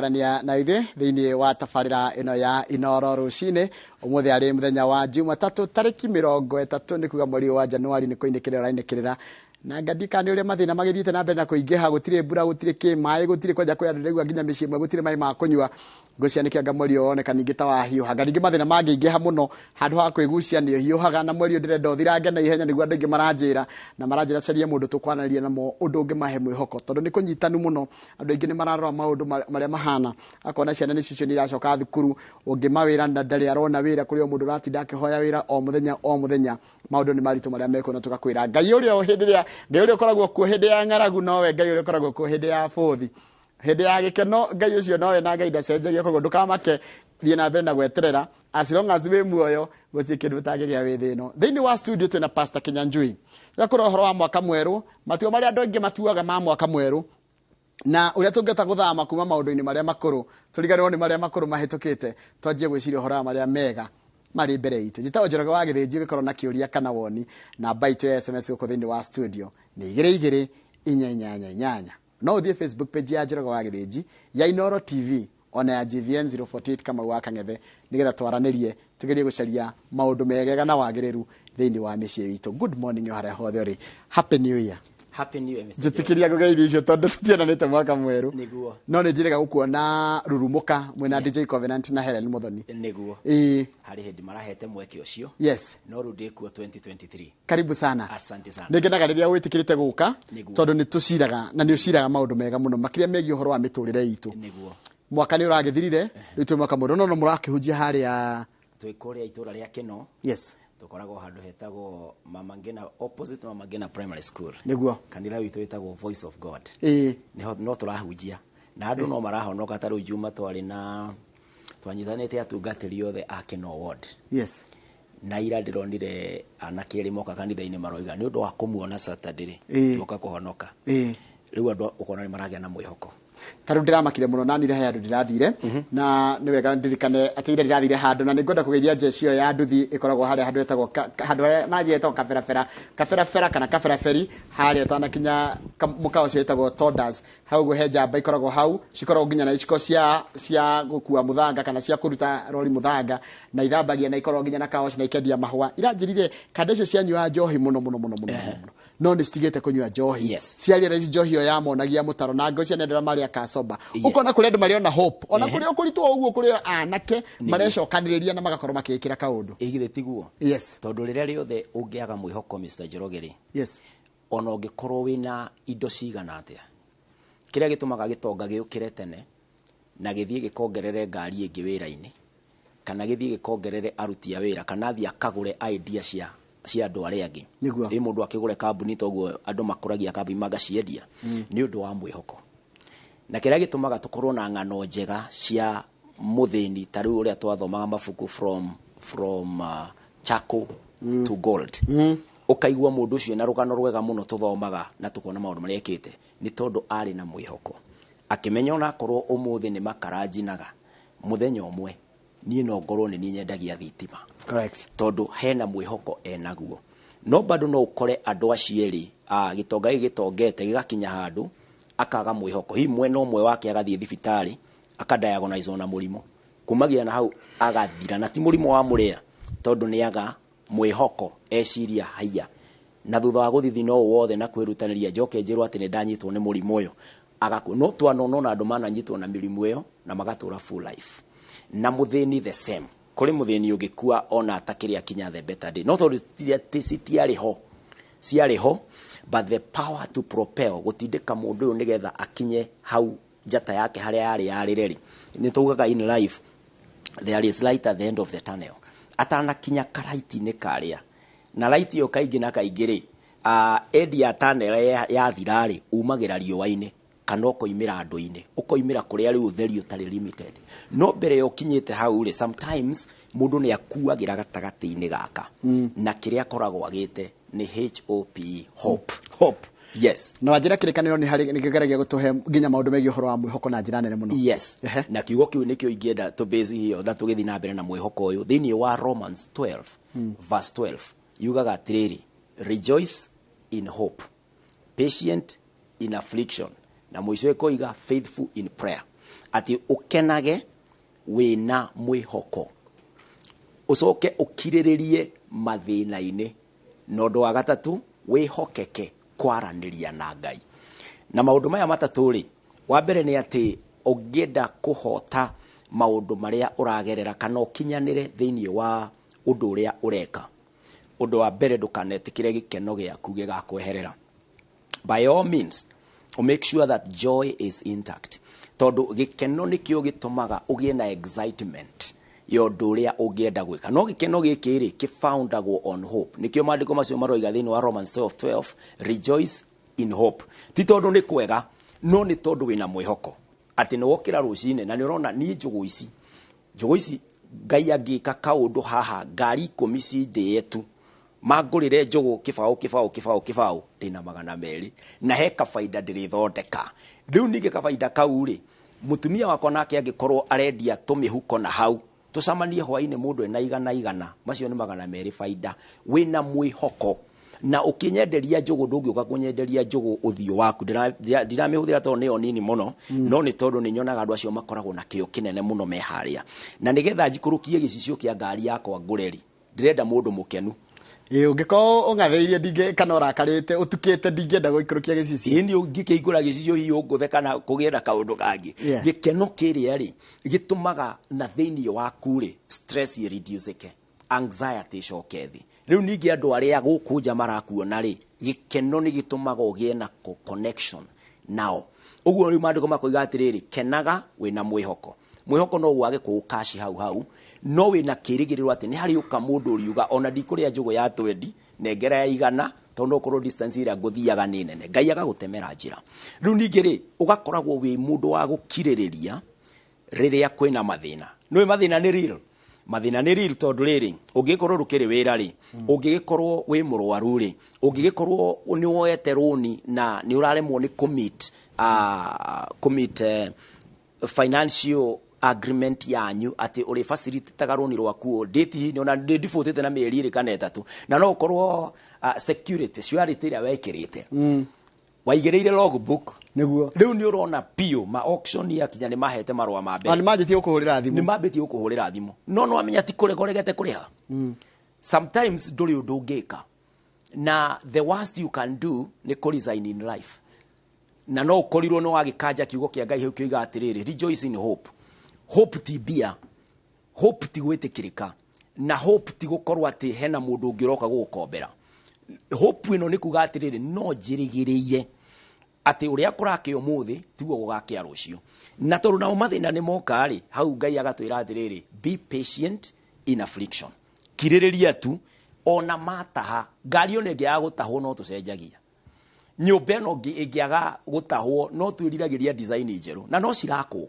Karania na ithe thiini wa tabarira ino ya Inooro rucine umuthi ari muthenya wa Jumatatu tariki 30 ni kuga mweri wa Januari ni koinekirira rainekirira na ngadika ni uria mathina magithiite na mbere na kuingiha gutire mbura gutire kimai gutire kwaja kwa ndirigwa nginya micii mwe gutire mai ma kunywa ngucianikia mweri oneka ningi ta wa hiu haga ningi mathina mangiingiha muno handu ha kwigucia ni hiu haga na mweri ndirenda uthirange na ihenya niguo ndingi maranjira na maranjira caria mundu tukwanariria namo undu ungi mahe mwihoko tondu ni kunyitanu muno andu aingi ni mararora maundu maria mahana akona ciana ni cicio ni iracoka thukuru ungi mawira na ndari arona wira kuri o mundu ratinda akihoya wira o muthenya maundu ni maritu maria mekuna tukakwira ngai uria o hindiria ngai uria koragwo ku hindi ya ngaragu nowe ngai uria koragwo ku hindi ya bothi hindi ya gikeno ngai ucio nowe na ngai ndacenjagia koguo ndukamake thie na mbere na gweterera as long as we muoyo gucie kindu tagigia withi no thiini wa studio tuna Pastor Kinyanjui yakoro horo wa mwaka mweru matuo maria andu aingi matuaga ma mwaka mweru na uria tungeta guthama kuma maundu-ini maria makuru turiganirwo ni maria makuru mahitukite twanjie gwiciria horo maria mega mari mbere itu jita ojeraga wa githinji gikorwo na kiuria kana woni na baito ya SMS guko thiini wa studio ni 22 no uthie Facebook page ya Njoroge wa Githinji ya Inooro TV ona ya GVN 048 kama waka ngethe nigetha twaranirie tugerie gucaria maundu megega na wagiriru thiini wa micii itu. Good morning yo hare hothe ri happy new year. Happy New Year, Mr. Jutikiria gugeithia icio tondu tutiananite mwaka mweru niguo no ni ndirega gukuona rurumuka mwena DJ Covenant na Helen Muthoni niguo hari hindi marahete mweke ucio yes no rundi kuo 2023 karibu sana asante sana ningenaga riria witikirite guka tondu ni tuciraga na ni uciraga maundu mega muno makiria megi uhoro wa miturire itu niguo mwaka ni uragithirire ritu mwaka mweru no murakihujia haria twikuria itura ria kino yes tukoragwo handu hetagwo Mama Ngina opposite Mama Ngina Primary School niguo kanitha witu witagwo Voice of God niho no turahujia na andu no marahonoka taru juma twari na twanyitanite atungatiri othe a Kino Ward yes na ira ndironire anakiri moka kanitha-ini maroiga ni undu wa kumuona Saturday tuka kuhonoka riu andu ukona ni maragia na mwihoko taru ndiramakire muno nani rehe andu ndirathire na ni wega ndirikane ati ira ndirathire handu na ningoda kugeithia jecio ya nduthi ikoragwo hari handu etagwo handu maragia etagwo kaferafera kana kaferaferi hari etana kinya mukao cio etagwo Todas hau guheja mba ikoragwo hau cikoragwo nginya na iciko cia gukua muthanga kana cia kuruta rori muthanga na ithambagia na ikoragwo nginya na kaoci na ikendia mahua iranjirire kanda icio cia nyua njohi muno no ni stigete kunywa njohi ciaria raici njohi yo ya monagia mutaro na ngocia nendera maria kasoba ukona kuri andu mariona hope ona kuri okuritwo uguo kuri anake marecokaniria na magakorwo makikira kaundu igithe tiguo yes tondu riria riothe ungiaga mwihoko Mr. Njoroge yes ona ungikorwo wina indo cigana atia kiria gitumaga gitonga giukire tene na githie gikongerere ngari ingi wira-ini kana githie gikongerere aruti a wira kana thia kagure idea cia andu aria angi mundu akigure kambuni toguo andu makuragia kambuni magaciendia ni undu wa mwihoko na kiria gitumaga tukorwo na ng'ano njega cia muthini tariu uria twathomaga mabuku from charcoal to gold ukaigua mundu ucio na rugano rwega muno tuthomaga na tukona maundu maria ekite ni tondu ari na mwihoko akimenya ona korwo umuthi ni makaranjinaga muthenya umwe ni no ngorwo ni nyendagia thitima correct tondu hena mwihoko enaguo no bado no ukore andu acieri gitonga gitongete gigakinya handu akaga mwihoko hi mwena umwe wake agathie thibitari akadiagonize na murimo kumagia na hau agathira na ti murimo wa muria tondu ni aga mwihoko eciria haya na thutha wa guthithi no wothe na kwirutaniria njoke njirwo ati ni ndanyitwo ni murimo uyo agaku no twanono na andu mananyitwo na mirimu iyo na magatura full life na muthini the same kuri muthini ugikua ona atakiri akinya the better day no tondu ciari ho but the power to propel gutindika mundu uyu nigetha akinye hau njata yake haria yari reri ni tugaga in life there is light at the end of the tunnel atana kinya karaiti ni karia na light yo kaingi na kaingiri endi ya tunnel ya thirari umagira riũa-ini kana ukoimira andu-ini ukoimira kuria riu theri utari limited no mbere yo kinyite hau ri sometimes mundu ni akuagira gatagati-ini gaka na kiria koragwo agite ni hope yes no ajira kirikaniro ni hari nikigeragia gutuhe nginya maundu megi uhoro wa mwihoko na njira nene muno yes na kiugo kiu nikio ingienda to base hiyo na tugithi na mbere na mwihoko uyu thiini wa Romans 12 verse 12 yugaga atiriri rejoice in hope patient in affliction na mwisho koiga faithful in prayer ati ukenage wina mwihoko ucoke ukiriririe mathina-ini na undu wa gatatu wihokeke kwaraniria na Ngai. Na maundu maya matatu ri wa mbere ni ati ungienda kuhota maundu maria uragerera kana ukinyanire thiini wa undu uria ureka, undu wa mbere ndukanetikire gikeno giaku gigakweherera. By all means make sure that joy is intact, tondu gikeno nikio gitumaga ugie na excitement yo undu uria ungienda gwika. No gikeno giki ri kifoundagwo on hope, nikio maandiko macio maroiga thiini wa Romans 12:12 rejoice in hope. Ti tondu ni kwega, no ni tondu wina mwihoko ati ni wokira rucine na ni urona ni njugu ici Ngai angika kaundu haha ngari 10 cinde yetu magurire njugu kibao ndina 200 na he kabaida ndirithondeka. Riu ninge kabaida kau ri mutumia wako nake angikorwo arendia tumihuko na hau tucamanie hwaini mundu ena igana macio ni 200 baida. Wina mwihoko na ukinyenderia njugu ndungiuka kunyenderia njugu uthio waku. Ndiramihũthĩra tondu niyo nini muno, no ni tondu ni nyonaga andu acio makoragwo na kĩo kinene muno meharia. Na nigetha njikurukie gicicio kia ngari yakwa ngureri, ndirenda mundu mukenu. Ungikorwo ungatheirie ndinge kana urakarite utukite ndingenda guikurukia gicicio. Ini ungikigura gicicio hi unguthe kana kugira kaundu kangi. Gikeno kiria ri gitumaga na thiini waku ri stress reduceke, anxiety cokethi. Riu ningi andu aria gukunja marakuona ri gikeno ni gitumaga ugie na connection nao. Uguo riu maandiko makoiga atiriri kenaga wina mwihoko. Mwihoko no wage kuukashi hau no wina kirigiriro ati ni hari uka mundu riuga ona ndikuria njugu ya 20 nengera ya 100 tondu okorwo distance ira nguthiaga ni nene Ngai agagutemera njira. Riu ningi ri ugakoragwo wi mundu wa gukiririria riria kwina mathina. No mathina ni real. Mathina ni real tondu riri ungikorwo rukiri wira ri ungikorwo wi murwaru ri ungikorwo ni woete roni na ni uraremwo ni commit financial agreement yanyu ati uri facility tagaroni rwaku date hi ni ona default na mieri iri kana 3 na no ukorwo security surety ira wekirite waigereire logbook niguo riu ni urona pio ma auction ya kinya ni mahete marwa ma mbere ni majitie ukuhurira thimu ni mabetie ukuhurira thimu no amenya ti kuregoregete kuriha sometimes nduri undu ungika na the worst you can do ni resign in life na no ukorirwo no agikanja kiugo kia Ngai heu kiuga atiriri rejoice in hope. Hope ti bia, hope ti gwitikirika na hope ti gukorwo ati hena mundu ungiroka gukombera. Hope ino ni kuga atiriri no njirigiriire ati uria kurake umuthi tiguo gugakia rucio na tondu na mathina ni moka ri hau Ngai agatwira atiriri be patient in affliction. Kiririria tu ona mataha ngari one ngi ya gutahwo no tucenjagia nyumba ino ingiaga gutahwo no twiriragiria design njeru na no cirakwo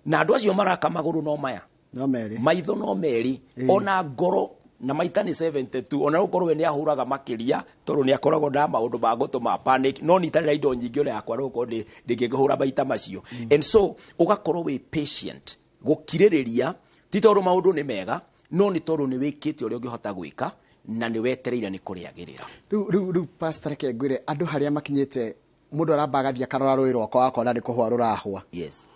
na andu acio maraka maguru no maya no meri maitho no meri ona ngoro na maita ni 72 ona ukorwo we ni ahuraga makiria tondu ni akoragwo na maundu ma gutuma panic no ni tari indo nyingi ore akwa ruko ndingihura maita macio and so ugakorwo we patient gukiririria ti tondu maundu ni mega no ni tondu ni wikite uri ungihota gwika na ni wetereire ni kuriagirira. Riu pastor Kengwire andu haria makinyite mundu arambagathia karora roi rwako akona ni kuhwa rurahwa. Yes.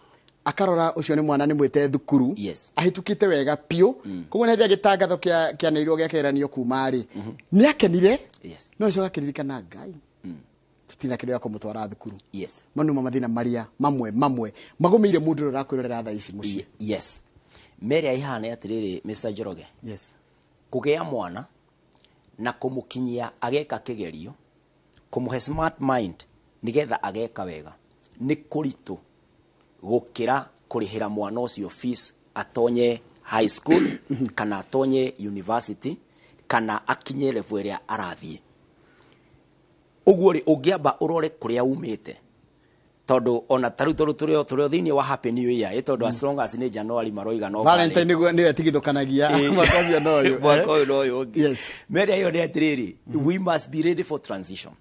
Akarora ucio ni mwana ni mwite thukuru. Yes. Ahitukite wega pio koguo ne ndia gitangatho kia neirwo gia keranio kuma ri ni akenire. Yes. No ico gakiririkana Ngai tutina kindu ya kumutwara thukuru. Yes. Manuma mathina maria mamwe magumire mundu urakwirorera tha ici muci. Yes. Mary aihana atiriri Mr. Njoroge. Yes. Kugea mwana na kumukinyia ageka kigerio kumuhe smart mind nigetha ageka wega ni kuritu gukira kurihira mwana ucio fees atonye high school kana atonye university kana akinye level ya arathie. Uguo ri ungiamba urore kuria umite tondu ona taru turio thiini wa happy new year tondu as long as ni January maroiga no Valentine ni etigithukanagia mwaka no yo mwaka no yo. Yes. Meri ayo ni atiriri we must be ready for transition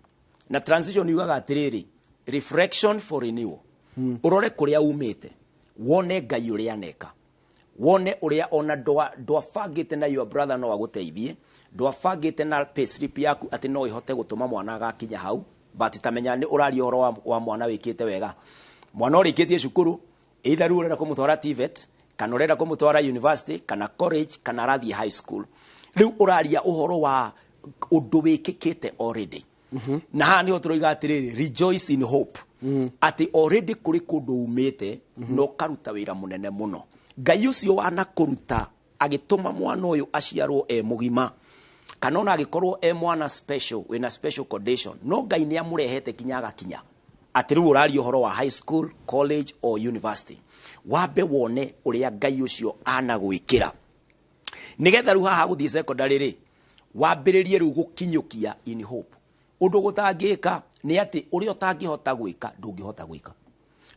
na transition yugaga atiriri reflection for renewal. Urore kuria umite wone Ngai uria neka wone uria ona ndwafangite na your brother no aguteithie ndwafangite na payslip yaku ati no ihote gutuma mwana agakinya hau but tamenya ni urari horo wa mwana wikite wega mwana urikitie cukuru either urenda kumutwara TVET kana urenda kumutwara university kana college kana rathi high school riu uraria uhoro wa undu wikikite already na haha niho turoiga atiriri rejoice in hope ati already kuri kundu umite no karuta wira munene muno Ngai ucio wana kuruta agituma mwana uyu aciarwo mugima kana ona agikorwo mwana special wina special condition no Ngai ni amurehete kinyaga kinya ati riu uraria uhoro wa high school college or university wabe wone uria Ngai ucio anagwikira nigetha riu haha guthii secondary ri wambiririe riu gukinyukia in hope undu gutangika ni ati uria utangihota gwika ndungihota gwika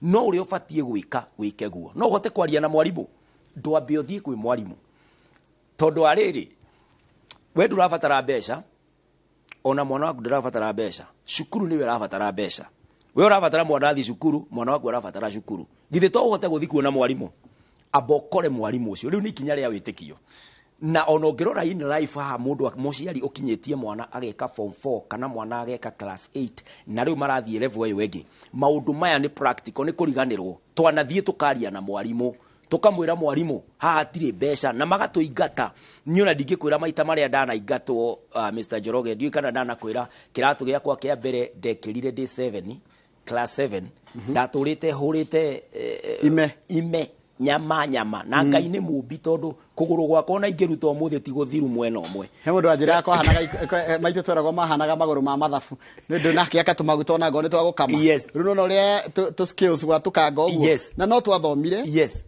no uria ubatie gwika wike guo no uhote kwaria na mwarimu ndwambe uthie kwi mwarimu tondu ariri we ndurabatara mbeca ona mwana waku ndurabatara mbeca cukuru niwe arabatara mbeca we urabatara mwana athi cukuru mwana waku arabatara cukuru githe to uhote guthie kuona mwarimu abokore mwarimu ucio riu ni ikinya ria witikio na ona ngirora in life ha mundu muciari ukinyetie mwana ageka form 4 kana mwana ageka class 8 na riu marathie level iyo wengi maundu maya ni practical ni kuriganirwo twanathie tukaria na mwarimu tukamwira mwarimu haha tire mbeca na magatuingata niona ndingikwira maita maria ndana ingatwo Mr. Joroge ndiu kana ndana kwira kiratu giakwa kia mbere ndekirire day 7 class 7 ndaturite hurite ime nyama na Ngai ni mumbi tondu kuguru gwakwa na ingiruta umuthi ti guthiru mwena umwe he mundu anjira yakwa hanaga maitu tweragwo mahanaga maguru ma mathabu ni ndu nake akatumaguta ona ngo ni twagukama riu no ria to skills gwatukanga uguo na no twathomire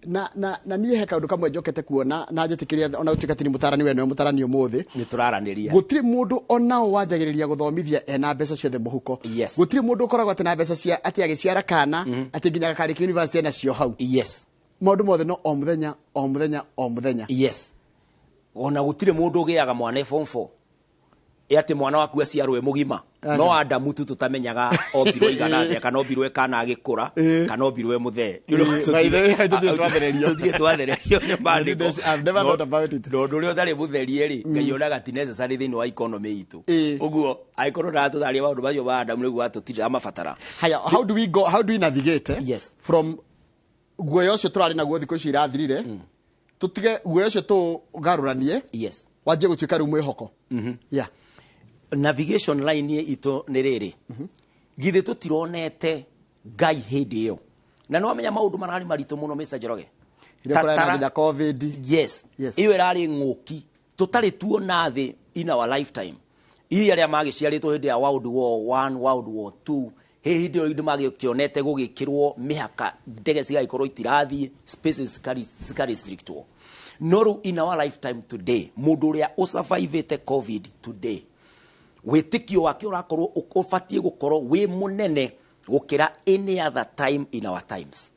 na nie he kaundu kamwe njokete kuona na njitikiria ona utikatini mutarani we no mutarani umuthi ni turaraniria gutiri mundu ona wanjagiriria guthomithia ena mbeca ciothe muhuko gutiri mundu ukoragwo ati na mbeca cia ati agiciara kana ati nginya gakariki university na cio hau maundu mothe no o muthenya ona gutire mundu ugiaga mwana form 4 ati mwana waku aciarwe mugima no Adamu tu tutamenyaga obirwo igana atia kana obirwo kana agikura kana obirwo muthe twathererio ni mandiko I've never thought about it no rio thari mutherie ri Ngai onaga ti necessary thini wa economy itu uguo aikorwo ndatutharia maundu macio ba Adamu nigu atutira mabatara haya how do we navigate from guoyo cio turari naguo thikũ ici irathirire tutige guoyo cio tugaruranie wanjie gutuika riu mwihoko navigation line ito ni riri githe tutironete Ngai hindi iyo na no amenya maundu marari marito muno Mr. Joroge tatara covid iyo irari nguki tutari tuona thi in our lifetime iri aria magiciaritwo hindi ya World War 1 World War 2 hindi ndo magikionete gugikirwo mihaka ndege cigaikorwo itirathi spaces sikari restrictwo no in our lifetime today mundu uria usurvivete covid today witikio wake urakorwo ufatie gukorwo wi munene gukira any other time in our times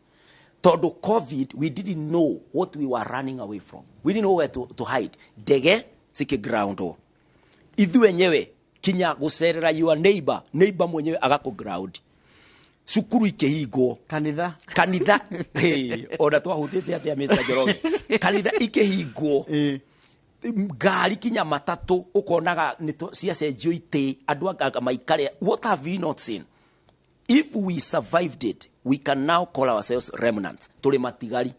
tondu covid we didn't know what we were running away from we didn't know where to hide ndege siki ground ithu enyewe kinya gucerera your neighbor mwenyewe agako ground cukuru ikihingwo kanitha ona twahutite atia Mr. Joroge kanitha ikihingwo ngari kinya matatu ukonaga nito ciacenjio ite andu anga maikare what have we not seen if we survived it we can now call ourselves remnants tuli matigari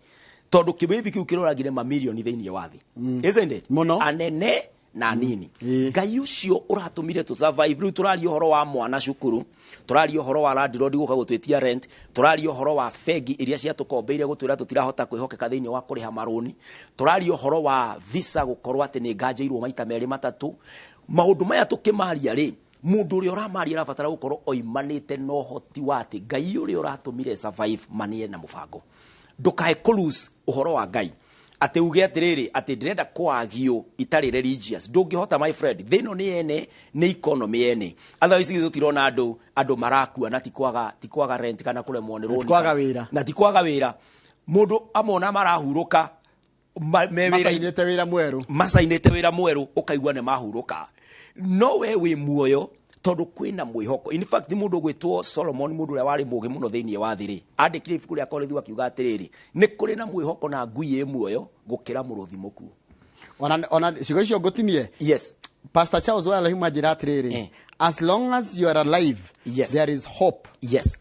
tondu kibithi kiu kiroragire mamilioni thiini wa thi isn't it anene na nini Ngai ucio uratumire tu survive riu turario horo wa mwana cukuru turario horo wa landlord guka gutwetia rent turario horo wa fegi iria cia tukombeire gutwira tutirahota kwihokeka thiini wa kuriha maroni turario horo wa visa gukorwo ati ni nganjeirwo maita meri matatu maundu maya tukimaria ri mundu uri uramaria rabatara gukorwo oimanite no hoti wati Ngai uri uratumire survive manie na mubango ndukae kulose uhoro wa Ngai ate uge atiriri ati ndirenda kwagio itari religious ndungihota my friend thino ni ene ni economy ene otherwise githu tirona andu marakua na tikwaga rent kana kuremwo ni loan na tikwaga wira mundu amona marahuruka masainite wira mweru ukaigwa ne mahuruka no we wi muoyo tondu kwina mwihoko in fact mundu gwitwo Solomon mundu ria wari mugi muno thiini wa thiri andikire ibuku ria Korinthi akiuga atiriri ni kuri na mwihoko na ngui muoyo gukira muruthi muku ona cigo icio ngutinie Pastor Charles Well himajira atiriri as long as you are alive there is hope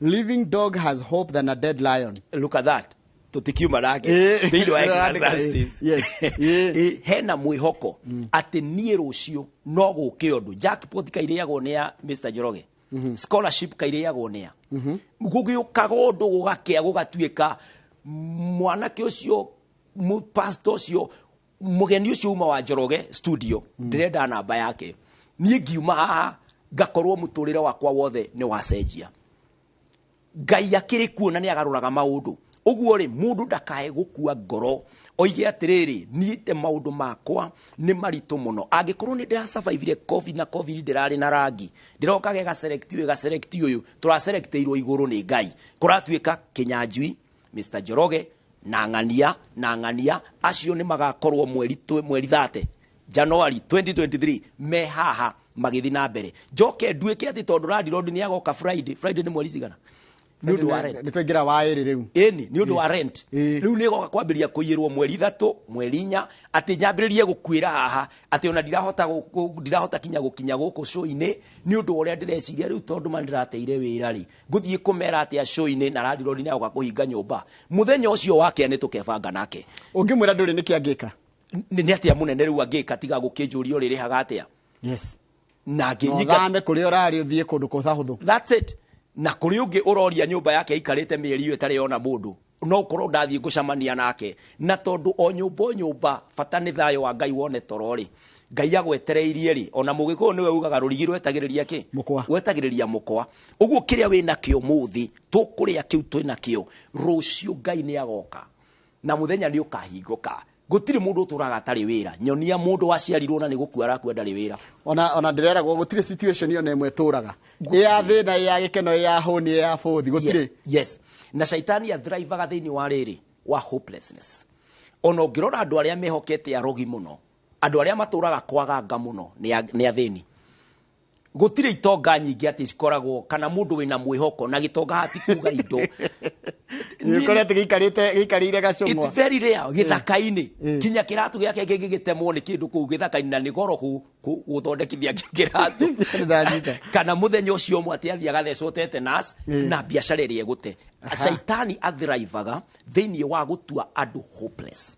living dog has hope than a dead lion look at that tutikiuma nake thĩinĩ wa Ecclesiastes hena mwĩhoko atĩ niĩ rũciũ no gũke ũndũ. Jackpot kairĩagwo nĩ ya Mr. Njoroge, scholarship kairĩagwo nĩ ya gũgĩũkaga ũndũ gũgakĩa gũgatuĩka mwanake ũcio pastor ũcio mũgeni ũcio uma wa Njoroge studio ndĩrenda namba yake, niĩ ngiuma haha ngakorwo mũtũrĩre wakwa wothe nĩ wacenjia. Ngai akĩrĩ kuona nĩ agarũraga maũndũ. Ũguo rĩ mũndũ ndakae gũkua ngoro oige atĩrĩrĩ niĩ te maũndũ makwa nĩ maritũ mũno. Angĩkorwo nĩ ndĩrasurvive COVID na COVID ndĩrarĩ na rangi ndĩrokaga ĩgaselect ũyũ tũraselectĩirwo igũrũ nĩ Ngai, kũratuĩka Kĩnyanjui, Mr. Njoroge na ng'ania acio nĩ magakorwo mweri 30 January 2023 me haha magĩthi na mbere. Njoke nduĩke atĩ tondũ landlord nĩ agoka Friday nĩ mweri cigana nĩ ũndũ wa rent, nĩtwaingĩra wa ĩrĩ rĩu nĩ ũndũ wa rent rĩu nĩ goka kwambĩrĩria kũiyĩrwo mweri 3 mweri 4 atĩ nyambĩrĩrie gũkwĩra haha atĩ ona ndirahota kinya gũkinya gũkũ show-inĩ nĩ ũndũ ũrĩa ndĩreciria rĩu tondũ man ndĩrateire wĩra rĩ ngũthiĩ kũmera atĩ show-inĩ na landlord nĩ agoka kũhinga nyũmba mũthenya ũcio wake nĩ tũkebanga nake. Ũngĩmwĩra ndũrĩ nĩ kĩangĩka nĩ atĩa mũnene rĩu angĩka tiga gũkĩnjũria ũrĩrĩhaga atĩa na ngĩnyika thame kũrĩa ũrarĩ ũthiĩ kũndũ kũthahũthũ. That's it. Na kũrĩ ũngĩ ũroria nyũmba yake ikarĩte mĩeri ĩyo ĩtarĩ ona mũndũ no ũkorwo ndathiĩ ngũcamania nake na tondũ o nyũmba bata nĩ thayũ wa Ngai wone toro rĩ Ngai agwetereirie rĩ ona mũgĩkũyũ nĩwe ugaga rũrigi rwetagĩrĩria kĩ wetagĩrĩria mũkwa. Ũguo kĩrĩa wĩna kĩo mũthĩ tũkũrĩa kĩu twĩna kĩo rũciũ Ngai nĩ agoka na mũthenya nĩ ũkahingũka. Gũtirĩ mũndũ ũtũraga atarĩ wĩra, nyonia mũndũ waciarirwo na nĩ gũkua arakua ndarĩ wĩra. Ona ndĩreragwo gũtirĩ situation ĩyo ĩmwe tũraga ya thĩna ya gĩkeno ya hũni ya bũthi gũtirĩ. Yes, na shaitani athrivaga thĩinĩ wa rĩrĩ wa hopelessness. Ona ũngĩrora andũ arĩa mehokete arogi mũno, andũ arĩa matũraga kwaganga mũno nĩ athĩni. Gũtirĩ itonga nyingĩ atĩ cikoragwo kana mũndũ wĩna mwĩhoko na gĩtonga hati kuga indo nĩkorete gĩikarĩire gacũngwa. It's very rare gĩthaka-inĩ kinya kĩratũ gĩake gĩgĩtemwo nĩ kĩndũ kũu gĩthaka-inĩ na nĩ goro gũthondekithia kĩratũ kana mũthenya ũcio ũmwe atĩ athiĩ agathecwo tetanus na biacara ĩrĩa egũte. Shaitani athrivaga thĩinĩ wa gũtua andũ hopeless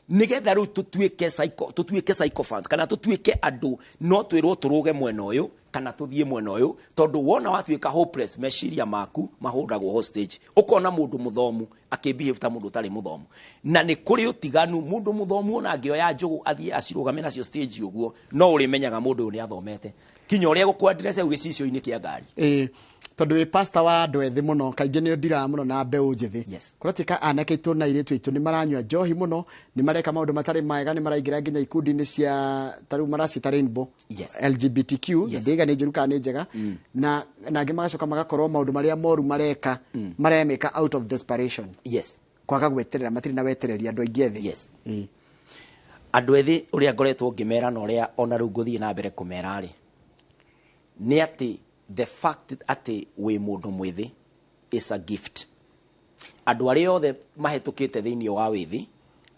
nigetha rĩu tũtuĩke psychophants kana tũtuĩke andũ no twĩrwo tũrũge mwena ũyũ kana tũthiĩ mwena ũyũ tondũ wona watuĩka hopeless meciria maku mahũragwo hostage. Ũkona mũndũ mũthomu akĩbehave ta mũndũ ũtarĩ mũthomu na nĩ kũrĩ ũtiganu. Mũndũ mũthomu ona angĩoya njũgũ athiĩ acirũgame nacio stage ũguo no ũrĩmenyaga mũndũ ũyũ nĩ athomete kinya ũrĩa gũkwandĩrece gĩcicio-inĩ kĩa ngari. Tondũ wĩ pastor wa andũ ethĩ mũno kaingĩ nĩ ũndiraga mũno na mbeũ njĩthĩ. Kũratuĩka anake aitũ na airĩtu aitũ nĩ maranyua njohi mũno, nĩ mareka maũndũ matarĩ mega, nĩ maraingĩra nginya ikundi-inĩ cia tarĩu maracita rainbow LGBTQ ndĩga nĩ njũru kana nĩ njega na angĩ magacoka magakorwo maũndũ marĩa moru maremeka out of desperation. Kwaga gweterera matirĩ na wetereria andũ aingĩ ethĩ. Andũ ethĩ ũrĩa ngoretwo ngĩmera na ũrĩa ona rĩu ngũthiĩ na mbere kũmera rĩ nĩ atĩ the fact ati we mũndũ mwĩthĩ is a gift. Andũ arĩa othe mahetũkĩte thĩinĩ wa wĩthĩ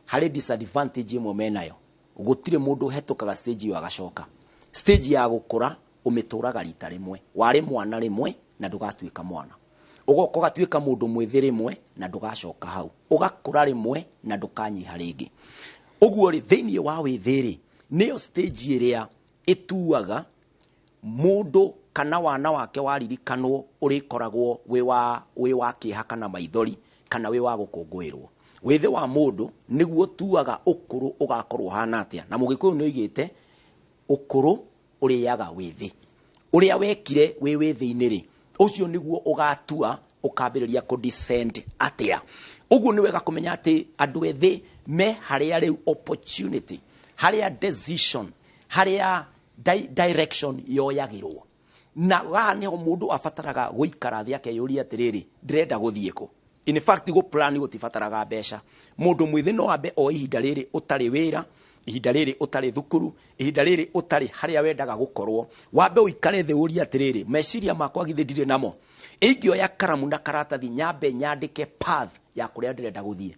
harĩ disadvantage ĩmwe menayo. Gũtirĩ mũndũ hetũkaga stage ĩyo agacoka. Stage ya gũkũra ũmĩtũraga rita rĩmwe, warĩ mwana rĩmwe na ndũgatuĩka mwana, ũgoka ũgatuĩka mũndũ mwĩthĩ rĩmwe na ndũgacoka hau, ũgakũra rĩmwe na ndũkanyiha rĩngĩ. Ũguo rĩ thĩinĩ wa wĩthĩ rĩ nĩyo stage ĩrĩa ĩtuaga mũndũ kana wana wake waririkanwo ũrĩkoragwo wĩ wa kĩeha kana maithori kana wĩ wa gũkũngũĩrwo. Wĩthĩ wa mũndũ nĩguo tuaga ũkũrũ ũgakorwo hana atĩa, na mũgĩkũyũ nĩ oigĩte ũkũrũ ũrĩaga wĩthĩ. Ũrĩa wekire wĩ wĩthĩ-inĩ rĩ ũcio nĩguo ũgatua ũkambĩrĩria kũ-descend atĩa. Ũguo nĩ wega kũmenya atĩ andũ ethĩ me harĩa rĩu opportunity, harĩa decision, harĩa direction yoyagĩrwo. Na haha nĩho mũndũ abataraga gũikara thĩ akeyũria atĩrĩrĩ ndĩrenda gũthiĩ kũ. In fact go plan gũtibataraga mbeca. Mũndũ mwĩthĩ no ambe o ihinda rĩrĩ ũtarĩ wĩra, ihinda rĩrĩ ũtarĩ thukuru, ihinda rĩrĩ ũtarĩ harĩa wendaga gũkorwo, wambe ũikare thĩ ũria atĩrĩrĩ meciria makwa githĩ ndirĩ namo, ingĩoya karamu na karatathi nyambe nyandĩke path ya kũrĩa ndĩrenda gũthiĩ.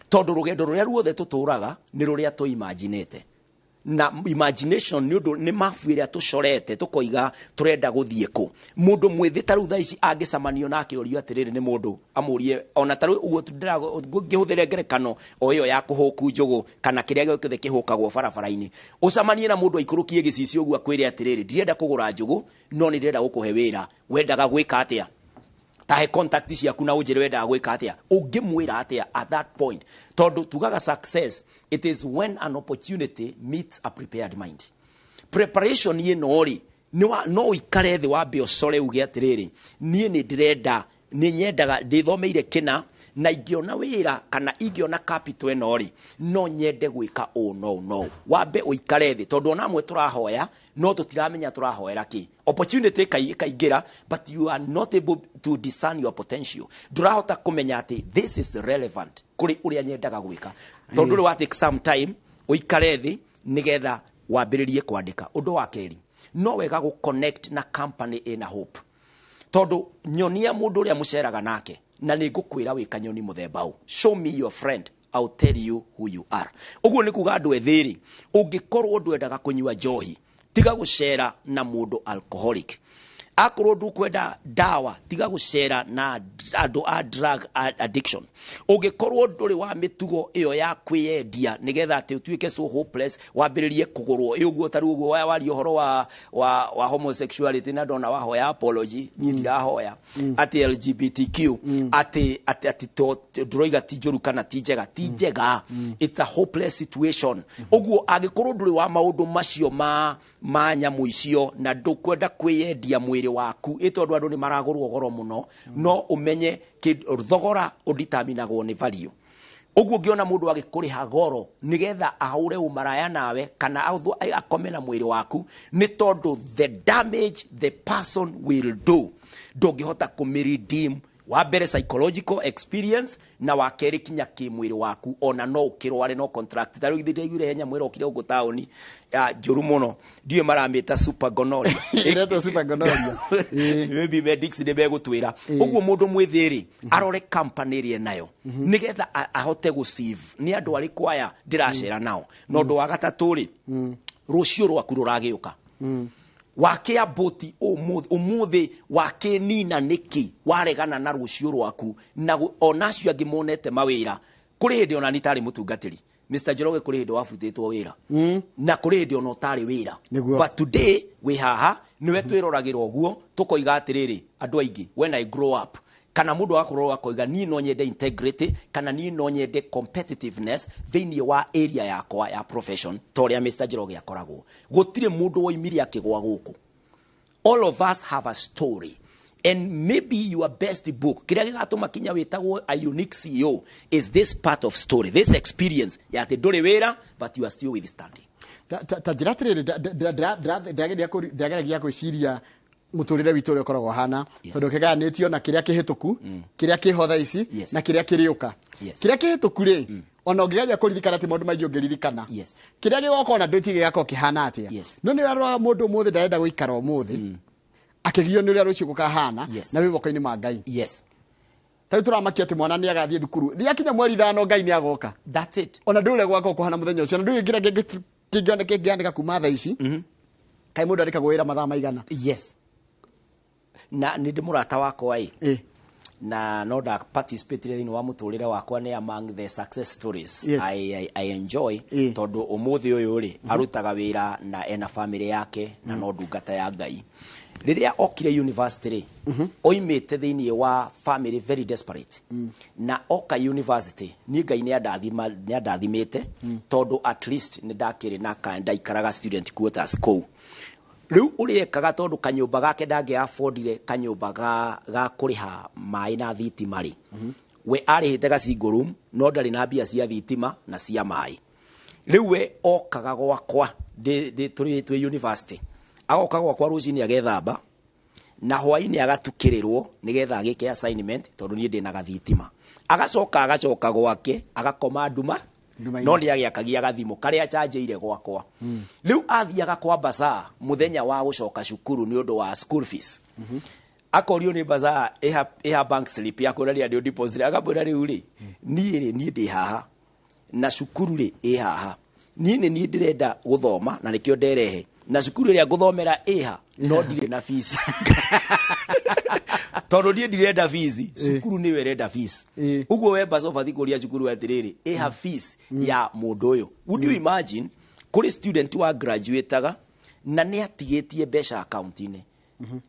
Tondũ rũgendo rũrĩa ruothe tũtũraga nĩ rũrĩa tũimaginĩte. na imagination ni mafu iria tucorete tukoiga turenda guthie ku mundu mwithi taru tha ici angicamanio nake urio atiriri ni mundu amurie ona taru uguo tudira ngihuthire ngerekano o iyo ya kuhuku njugu kana kiria giothe kihukagwo barabara-ini ucamanie na mundu aikurukie gicicio uguo akwire atiriri ndirenda kugura njugu no ni ndirenda gukuhe wira wendaga gwika atia tahe contact ciaku na unjire wendaga gwika atia ungimwira atia at that point tondu tugaga success it is when an opportunity meets a prepared mind. Preparation ye nori no ikare thi wambe ucore uge atiriri nie ni ndirenda ni nyendaga ndithomeire kina na ingiona wira kana ingiona capital enori no nyende gwika no wambe uikare thi tondu ona mwe turahoya no tutiramenya turahoera ki opportunity kaigira but you are not able to discern your potential durahota kumenya ati this is relevant kuri uria nyendaga gwika tondu ri wa take some time uikare thi nigetha wambiririe kwandika undu wa keri no wega gu connect na company ina hope tondu nyonia mundu uria muceraga nake na nigukwira wika nyoni muthemba u show me your friend I'll tell you who you are uguo ni kuga andu ethiri ungikorwo ndwendaga kunywa njohi tiga gucera na mundu alcoholic akorwo ndukwenda dawa tiga gucera na andu a drug addiction ungikorwo nduri wa mitugo iyo ya kwiyendia nigetha ati utuike so hopeless wambiririe kugurwo uguo taru uguo wari uhoro wa homosexuality na ndona wahoya apology ni ndirahoya ati LGBTQ ati to droiga tijuru kana tijega it's a hopeless situation uguo agikorwo nduri wa maundu macio ma nyamu icio na ndukwenda kwiyendia mwiri waku itondu andu ni maragurwo goro muno no umenye thogora uditaminagwo ni value uguo ngiona mundu agikuriha goro nigetha ahure umaraya nawe kana akome na mwiri waku ni tondu the damage the person will do ndungihota kumiredeem wa mbere psychological experience na wa keri kinya ki mwiri waku ona no ukirware no contract taru ithire henya mwiri okire ugu taoni njuru muno ndiye maramita super gonorrhea ireto super gonorrhea maybe medics de begutwira uguo mundu mwithiri arore company rie nayo nigetha ahote gu save ni andu ari kwaya ndiracera nao no ndu wa gatatu ri rucio rwaku ruragiuka wake aboti umuthi wake nina niki waregana na rucio rwaku na onacio angimonete mawira kuri hindi ona nitari mutungatiri Mr. Njoroge kuri hindi wafutitwo wira na kuri hindi ona utari wira but today we haha niwe twiroragirwo uguo tukoiga atiriri andu aingi when I grow up kana mundu akorwo akoiga ni no nyende integrity kana ni no nyende competitiveness thini wa area yakwa ya profession toria Mr. Njoroge akoragwo gutire mundu woimiria akigwa guku all of us have a story and maybe your best book kiria gigatuma kinya witagwo a unique CEO is this part of story this experience ya te nduri wira but you are still withstanding tajiratiriri ndageragia kwiciria muturire witu uri ukoragwo hana tondu kiganitio na kiria kihituku kiria kihotha ici na kiria kiriuka kiria kihituku ri ona ungigeria kuririkana ati maundu maingi ungiririkana kiria gigoka na nduti gigako kihana atia no ni arwa mundu muthi ndarenda guikara umuthi akigio ni uria rucio gukahana na wiboko-ini ma Ngai tayo turamakia ati mwana ni agathie thukuru thia kinya mweri 5 Ngai ni agoka that's it ona ndure gwako kuhana muthenya ucio na ndu ngira kingiandika kuma tha ici kai mundu arika gwira mathaa maigana na ni ndimurata wakwa na no da participate thini wa muturire wakwa ni among the success stories I enjoy tondu umuthi uyu ri arutaga wira na ena family yake na no ndungata ya Ngai riria okire university oimete thini wa family very desperate na oka university ni Ngai ni andathimite tondu at least ni ndakiri na kanda ikaraga student quarters kou riu uriekaga tondu kanyumba gake ndange affordire kanyumba ga kuriha mai na thitima ri we arihite ga single room no ndari na bia cia thitima na cia mai riu we okaga gwakwa turi university agoka gwakwa rucini agethamba na hwaini agatukirirwo nigetha agike assignment tondu ni ndina gathitima agacoka gwake agakoma nduma no ndi agiakagia gathimo karia changeire gwakwa riu athiaga kwa bazaar muthenya wa gucoka cukuru ni undu wa school fees akorio ni bazaar eha bank slip ya kuria ndio deposit agabura riu ri ni ndi haha na cukuru ri haha ni ndirenda guthoma na nikio nderehe na cukuru ria guthomera iha no ndire na fees tondu nie ndirenda fees cukuru ni werenda fees uguo we basi obathi kuria cukuru atiriri iha fees ya mundu uyu. Would you imagine kuri student wa graduateaga na ni atigetie mbeca account-ini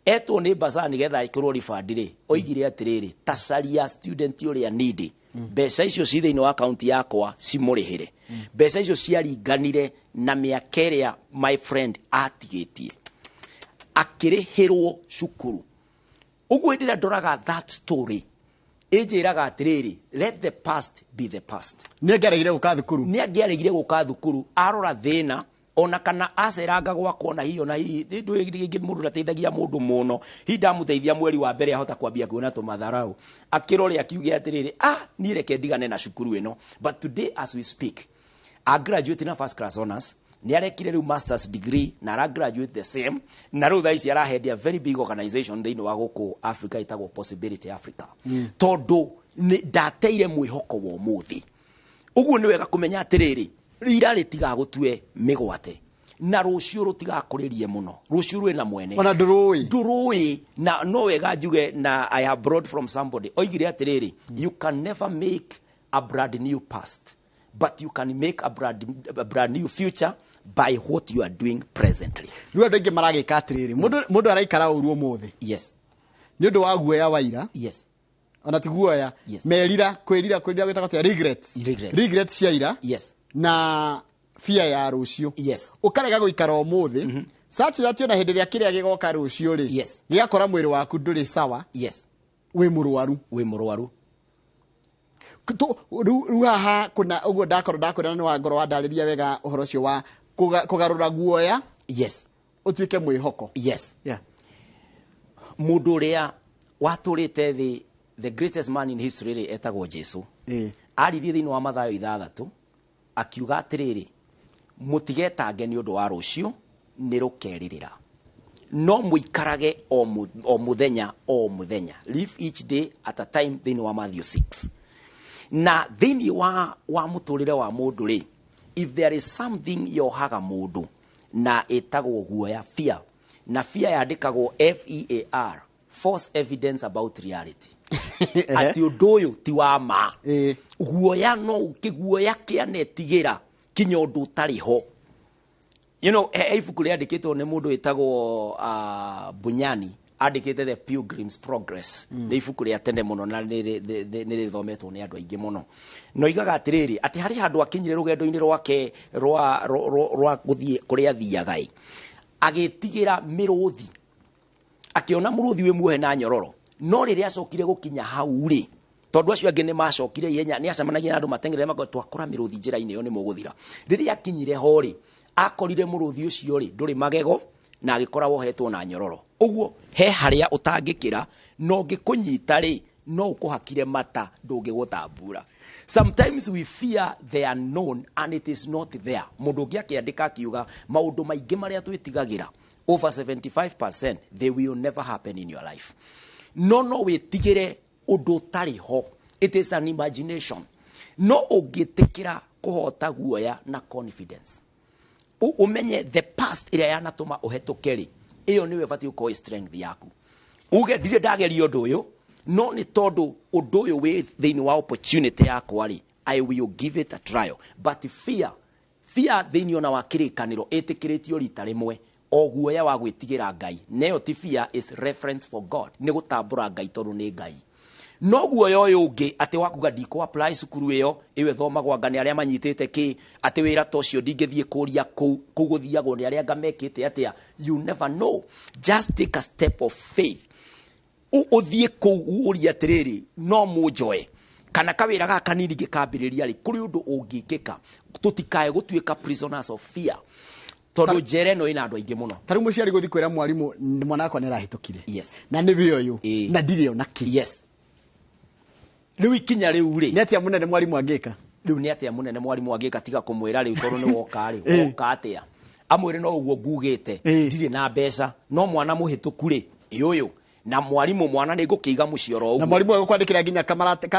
etwo ni basa ni getha ikorwo refund ri oigire atiriri tacaria student uria needy mbeca icio ci thiini wa account yakwa cimurihire mbeca icio ciaringanire na miaka iria my friend atigetie akirihirwo cukuru. Uguo ndira ndoraga that story ejiraga atiriri let the past be the past. Ni angeregire guka thukuru arora thina ona kana aceranga gwakwo na hiyo na hii ndu ingi mundu nateithagia mundu muno ndamuteithia mweri wa mbere ahota kwambia kuona tumatharau akirore akiuge atiriri ni reke ndigane na cukuru ino. But today as we speak I graduate na first class honors ni arekire ru masters degree na ara graduate the same na ru thaisi ara head a very big organization thini wa guku Africa itagwo Possibility Africa tondu ni ndateire mwihoko wo muthi. Uguo ni wega kumenya atiriri ira ritiga gutue migwate na rucio rutigakuririe muno rucio rwina mwene ona ndurui na no wega njuge na I have brought from somebody oigire atiriri you can never make a brand new past but you can make a brand new future by what you are doing presently. Ruo ndenge maragika atiriri mundu araikara uruo muthi yes ni undu wa guoya waira yes ona tiguoya merira kwirira gwetagwo regret cia ira yes na fear ya rucio yes ukarega guikara umuthi such that na hindi ria kiria gigoka rucio ri yes gigakora mwiri waku nduri sawa yes wi murwaru ruhaha kuna uguo ndakorwo ni wa ngoro wa ndariria wega uhoro cio wa kugarura guoya yes utuike mwihoko yes mundu ria waturite the greatest man in history etagwo Jesu aririe thini wa Mathayo 6 akiuga atiriri mutigetange ni undu wa rucio ni rukeririra no muikarage o muthenya live each day at a time thini wa Matthew 6 na thini wa muturire wa mundu ri if there is something yohaga mundu na etagwo guoya fear na fear yandikagwo FEAR false evidence about reality ati undu uyu ti wa ma guoya no ukiguoya kianetigira kinya undu tariho you know ibuku ria andikitwo ni mundu etagwo Bunyani andikite the Pilgrim's Progress ni ibuku ria tene muno na ni rithometwo ni andu aingi muno no igaga atiriri ati hari handu akinyire rugendo-ini rwake rwa guthie kuria thiaga agitigira miruthi akiona muruthi we muhe na nyororo no riria acokire gukinya hau ri tondu acio angi ni macokire ihenya ni acemanagia na andu matengerere mago twakora miruthi njira-ini yo ni muguthira riria akinyire ho ri akorire muruthi ucio ri nduri magego na agikora wohetwo na nyororo uguo he haria utangikira no ngikunyita ri no ukuhakire mata ndungigutambura. Sometimes we fear the unknown and it is not there. Mundu ngi akiandika akiuga maundu maingi maria twitigagira over 75% they will never happen in your life. No witigire undu tariho. It is an imagination. No ugitikira kuhota guoya na confidence. Umenye the past ira yanatuma uhetukeri iyo niwe bati uko strength yaku. Uge ndire ndageria undu uyu no ni tondu undu uyu we thini wa opportunity yakwa ri I will give it a trial. But fear thini ona wa kirikaniro etikiritio rita rimwe oguoya wa gwitigira Ngai neyo ti fear is reference for God ni gutambura Ngai tondu ni Ngai no guoya uyu ungi ati wakuga ndiko apply cukuru iyo iwe thomagwa ngani aria manyitite ki ati wira tocio ndingithie kuria kuguthiagwo ni aria ngamekite atia you never know. Just take a step of faith uthie uria atiriri no mujoe kana kawira ga kanini gikambiriria ri kuri undu ungikika tutikae gutuika prisoners of fear tondu jere no ina andu aingi muno tari muciari guthi kwira mwarimu mwana wakwa ni rahitukire yes na ni biyo yu na ndirio na ki yes riu ikinya riu ri ni atia munene mwarimu angika riu ni atia munene mwarimu angika tiga kumwira riu tondu ni woka ri woka atia amwire no uguo ngugite ndire na mbeca no mwana muhituku ri uyu na mwarimu mwana nĩ ngũkĩiga mũcioro ũguo na mwarimu agũkwandĩkĩra nginya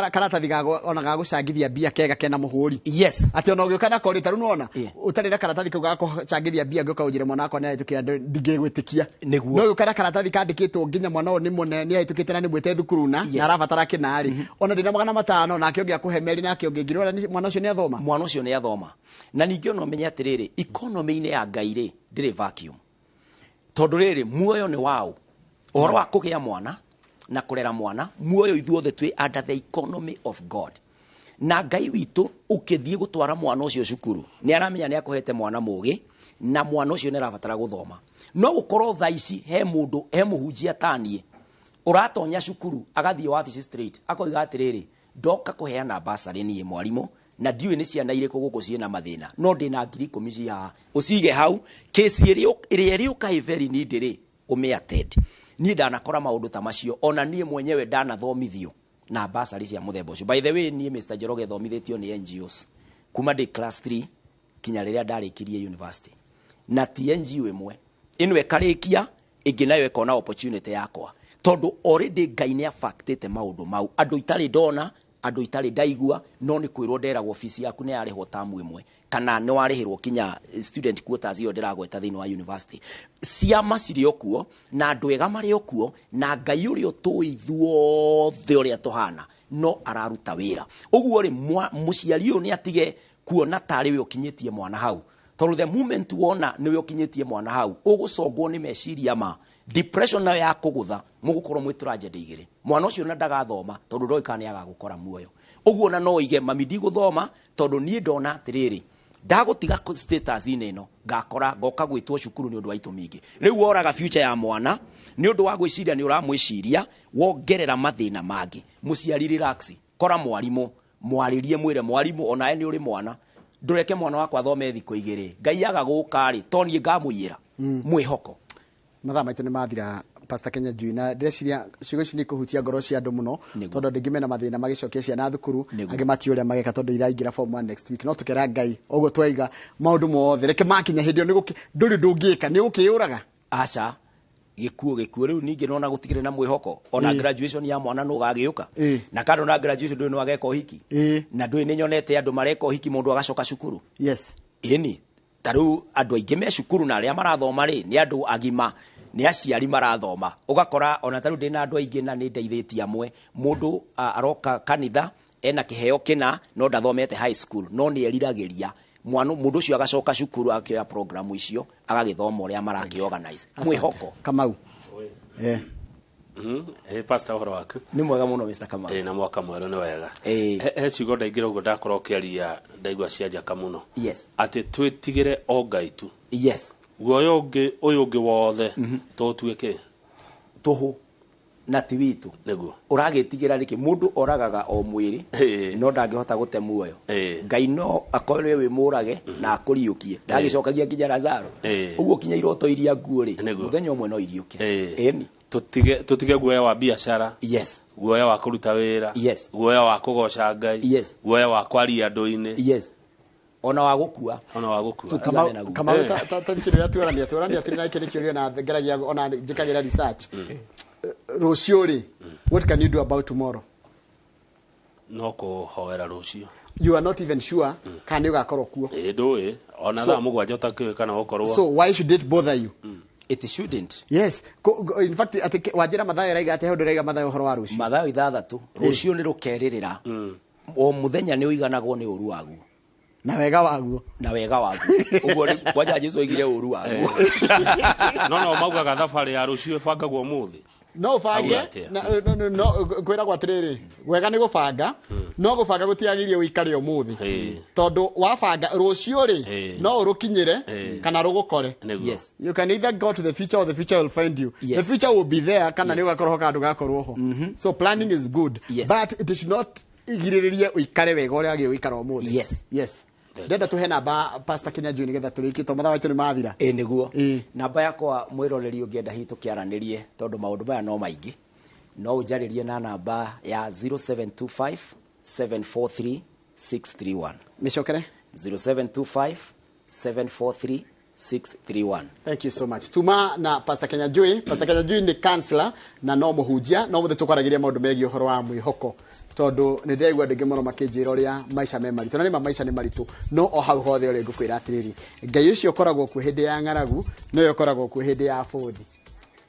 karatathi ona gagũcangithia mbia kega kena mũhũri yes ati ona ũgĩũka na korita rĩu nona ũtarĩ na karatathi kau gagũcangithia mbia ngĩũka ũnjĩre mwana wakwa nĩahĩtũkĩra ndingĩgwĩtĩkia nĩguo no ũgĩũka na karatathi kandĩkĩtwo nginya mwana ũyũ nĩahĩtũkĩte na nĩmwĩte thukuru na arabatara kĩnarĩ ona ndĩna 500 nake ũngĩ akũhe meri nake ũngĩ ngĩrora mwana ũcio nĩ athoma na ningĩ ona ũmenye atĩrĩrĩ economy-inĩ ya Ngai rĩ ndĩrĩ vacuum tondũ rĩrĩ muoyo nĩ wao ũhoro wa kũgĩa mwana na kũrera mwana muoyo ithuothe twĩ under the economy of God na Ngai witũ ũkĩthiĩ gũtwara mwana ũcio cukuru nĩ aramenya nĩ akũhete mwana mũgĩ na mwana ũcio nĩ arabatara gũthoma no gũkorwo thaa ici he mũndũ he mũhunjia taniĩ ũratonya cukuru agathiĩ wabici straight akoiga atĩrĩrĩ ndoka kũheana basarĩ niĩ mwarimũ na ndiũĩ nĩ ciana irĩkũ gũkũ ciĩna mathĩna no ndĩna 10,000 cihaha ũcige hau kesi ĩrĩa ĩrĩũka very need rĩ ũmĩattend niĩ ndanakora maũndũ ta macio ona niĩ mwenyewe ndanathomithio na basarĩ cia mũthemba ũcio by the way niĩ Mr. Njoroge thomithĩtio nĩ NGOs kuma ndĩ class 3 kinya rĩrĩa ndarĩkirie university na ti NGO ĩmwe ĩno ĩkarĩkia ĩngĩ nayo ĩkona opportunity yakwa tondũ already Ngai nĩ affectĩte maũndũ mau andũ itarĩ ndona andũ itarĩ ndaigua no nĩ kwĩrwo nderagwo ofisi yaku nĩ yarĩhwo tamu ĩmwe kana nĩ warĩhĩrwo kinya student quotas iyo ndĩragweta thĩinĩ wa university ciama cirĩ okuo na andũ ega marĩ okuo na Ngai ũrĩa ũtũĩ ithuothe ũrĩa tũhana no araruta wĩra ũguo rĩ mũciari ũyũ nĩ atige kuona tarĩ we ũkinyĩtie mwana hau tondũ the moment wona nĩ we ũkinyĩtie mwana hau ũgũcongwo nĩ meciria ma depression nayo ya kũgũtha mũgũkorwo mwĩ tragedy igĩrĩ mwana ũcio na ndagathoma tondũ ndoĩ kana nĩ agagũkora muoyo ũguo na no ige mami ndigũthoma tondũ niĩ ndona atĩrĩrĩ ndagũtiga status-inĩ ĩno ngakora ngoka gwĩtwo cukuru nĩ ũndũ wa itũmi ingĩ rĩu woraga future ya mwana nĩ ũndũ wa gwĩciria nĩ ũramwĩciria wongerera mathĩna mangĩ mũciari relax kora mwarimũ mwarĩrie mwĩre mwarimũ onawe nĩ ũrĩ mwana ndũreke mwana wakwa thome thikũ igĩrĩ Ngai agagũka rĩ to niĩ ngamũiyĩra mwĩhoko mathaa maitũ nĩ mathira Pastor Kenya Njui na ndĩreciria ciugo ici nĩ kũhutia ngoro cia andũ mũno tondũ ndĩngĩ mena mathĩna magĩcokia ciana thukuru angĩ mati ũrĩa mageka tondũ iraingĩra form 1 next week no tũkera Ngai ũguo twaiga maũndũ mothe reke makinya hĩndĩ ĩyo ndũrĩ ndũngĩka nĩ ũkĩũraga aca gĩkuo rĩu ningĩ nona gũtigĩrĩ na mwĩhoko ona graduation ya mwana no gagĩũka na kando na graduation ndũĩ no ageka ũhiki na ndũĩ nĩ nyonete andũ mareka ũhiki mũndũ agacoka cukuru yes ĩni tarĩu andũ aingĩ me cukuru na arĩa marathoma rĩ nĩ andũ agima nĩ aciari marathoma ũgakora ona tarĩu ndĩna andũ aingĩ na nĩ ndeithĩtie amwe mũndũ aroka kanitha ena kĩheo kĩna no ndathomete high school no nĩ eriragĩria mũndũ ũcio agacoka cukuru akĩoya program icio agagĩthoma ũrĩa marakĩorganize mwĩhoko Kamau pastor ũhoro waku nĩ mwega mũno Mr. Kamau na mwaka mwerũ nĩ wega he ciugo ndaingĩra ũguo ndakorwo ũkĩaria ndaigua cianjaka mũno yes atĩ twĩtigĩre o Ngai tu yes guoya ũngĩ ũyũ ũngĩ wothe tũtuĩke tũhũ na ti witũ nĩguo ũragĩtigĩra rĩkĩ mũndũ oragaga o mwĩrĩ no ndangĩhota gũte muoyo Ngai no akorwo wĩ mũrage na akũriũkie ndagĩcokagia nginya Lazaro ũguo kinya iroto iria nguo rĩ mũthenya ũmwe no iriũke ĩni tutige guoya wa biacara yes guoya wa kũruta wĩra yes guoya wa kũgoca Ngai yes guoya wa kwaria andũ-inĩ yes ona wa gũkua Kamau tathikĩrĩria tuorania atĩ na kĩrĩ kĩũria na ngeragia ona njĩkagĩra research rũciũ rĩ what can you do about tomorrow no kũhoera rũciũ you are not even sure kana nĩ ũgakorwo kuo ndũĩ ona thaa mũgwanja ũtakĩũĩ kana gũkorwo so why should it bother you it shouldn't yes in fact atĩ wanjĩra mathayo raiga atĩ hĩndĩ raiga mathayo ũhoro wa rũciũ mathayo 6 rũciũ nĩ rũkerĩrĩra o mũthenya nĩ ũiganagwo nĩ ũru waguo na wega waguo ũguo kwanja Jesũ oigire ũru waguo no maugaga thabarĩ ya rũciũ ĩbangagwo mũthĩ no bange no kwĩragwo atĩrĩrĩ wega nĩ gũbanga no gũbanga gũtiagĩrĩire ũikare ũmũthĩ tondũ wabanga rũciũ rĩ no ũrũkinyĩre kana rũgũkore yes you can either go to the future or the future will find you the future will be there kana nĩ ũgakorwo handũ gakorwo ho so planning is good but it should not igirĩrĩrie ũikare wega ũrĩa agĩ ũikara ũmũthĩ yes ndenda tuhe namba Pastor Kenya Njui nĩgetha tũrĩkie to mathaa maitũ nĩ mathira nĩguo namba yakwa mwĩroreri ũngĩenda hiĩ tũkĩaranĩrie tondũ maũndũ maya no maingĩ no ũnjarĩrie na namba ya 0725 743 631 mĩcokere 0725 743 631. Thank you so much. Tuma na Pastor Kenya Jui. Pastor Kenya Jui ni counselor na no muhunjia, no muthe tukwaragiria maundu megi uhoro wa mwihoko. Tondu ni ndegwa ndege muno makijira uria maisha me maritu. Na ni maisha ni maritu. No o hau hothe uri ngukwira atiriri. Ngai ucio koragwo ku hindi ya ngaragu, no yo koragwo ku hindi ya bothi.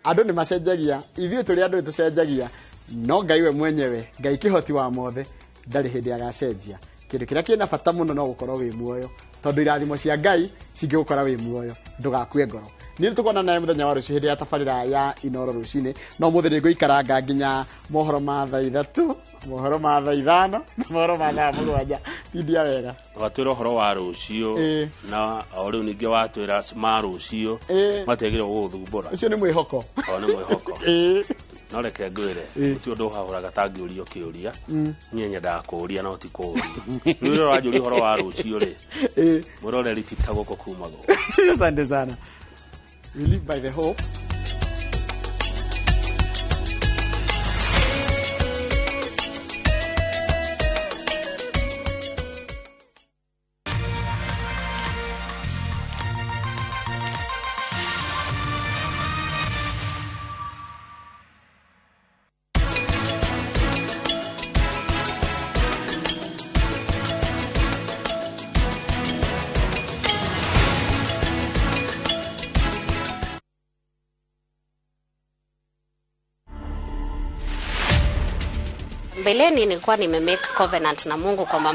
Andu ni macenjagia, ithuĩ tũrĩ andũ tucenjagia, no Ngai we mwenyewe, Ngai kĩhoti wa mothe, ndarĩ hĩndĩ agacenjia. Kĩndũ kĩrĩa kĩna bata mũno no gũkorwo wĩ muoyo, tondũ irathimo cia Ngai cingĩgũkora wĩ muoyo, ndũgakue ngoro. Niĩ tũkona naye mũthenya wa rũciũ hĩndĩ ya tabarĩra ya Inooro rũcinĩ, no mũthĩ nĩngũikaranga nginya mohoro ma thaa 3, mohoro ma thaa 5, na mohoro ma thaa 7. Tindia wega. Watwĩra ũhoro wa rũciũ na o rĩu ningĩ watwĩra ma rũciũ mategire gũgũthumbũra. Ũcio nĩ mwĩhoko. O nĩ mwĩhoko. No reke ngwĩre gũtirĩ ũndũ ũhahũraga tangĩũrio kĩũria niĩ nyendaga kũũria no ti kũũria. Nĩ ũrĩa ũranjũria ũhoro wa rũciũ rĩ mũroreri ti ta gũkũ kuma gũkũ. Asante sana. We live by the hope. Mbeleni nilikuwa nimemake covenant na Mungu kwamba